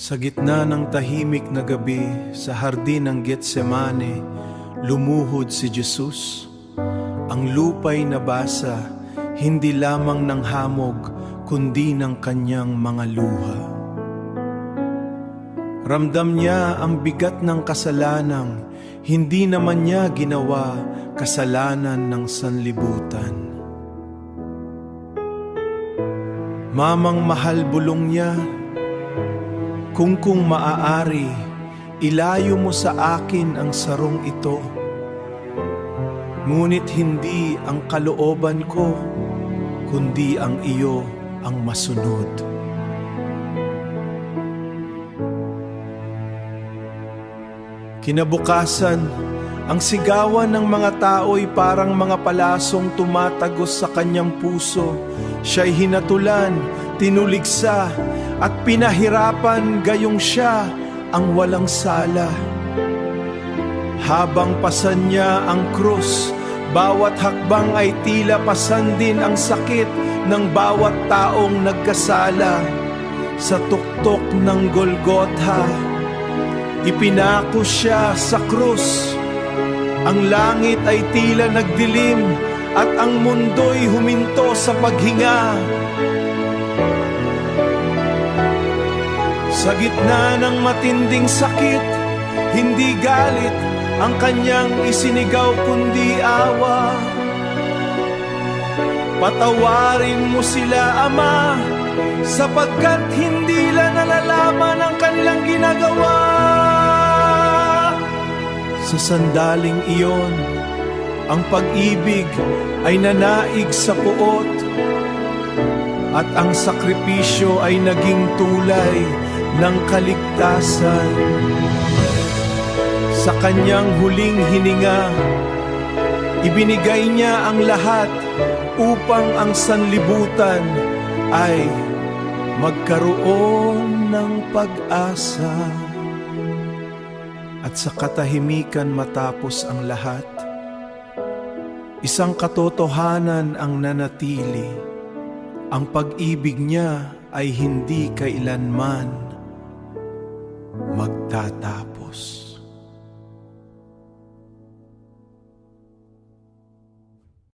Sa gitna ng tahimik na gabi, sa hardin ng Getsemane, lumuhod si Jesus. Ang lupa'y nabasa, hindi lamang ng hamog, kundi ng kanyang mga luha. Ramdam niya ang bigat ng kasalanan, hindi naman niya ginawa kasalanan ng sanlibutan. Mamang mahal bulong niya, kung maaari, ilayo mo sa akin ang sarong ito. Ngunit hindi ang kalooban ko, kundi ang iyo ang masunod. Kinabukasan, ang sigawan ng mga tao'y parang mga palasong tumatagos sa kanyang puso. Siya'y hinatulan, tinuligsa, at pinahirapan gayong siya ang walang sala. Habang pasan niya ang krus, bawat hakbang ay tila pasan din ang sakit ng bawat taong nagkasala. Sa tuktok ng Golgotha, ipinako siya sa krus. Ang langit ay tila nagdilim at ang mundo'y huminto sa paghinga. Sa gitna ng matinding sakit, hindi galit ang kanyang isinigaw kundi awa. Patawarin mo sila, Ama, sapagkat hindi nila nalalaman ang kanilang ginagawa. Sa sandaling iyon, ang pag-ibig ay nanaig sa puot, at ang sakripisyo ay naging tulay ng kaligtasan. Sa kanyang huling hininga, ibinigay niya ang lahat upang ang sanlibutan ay magkaroon ng pag-asa. At sa katahimikan matapos ang lahat, isang katotohanan ang nanatili. Ang pag-ibig niya ay hindi kailanman magtatapos.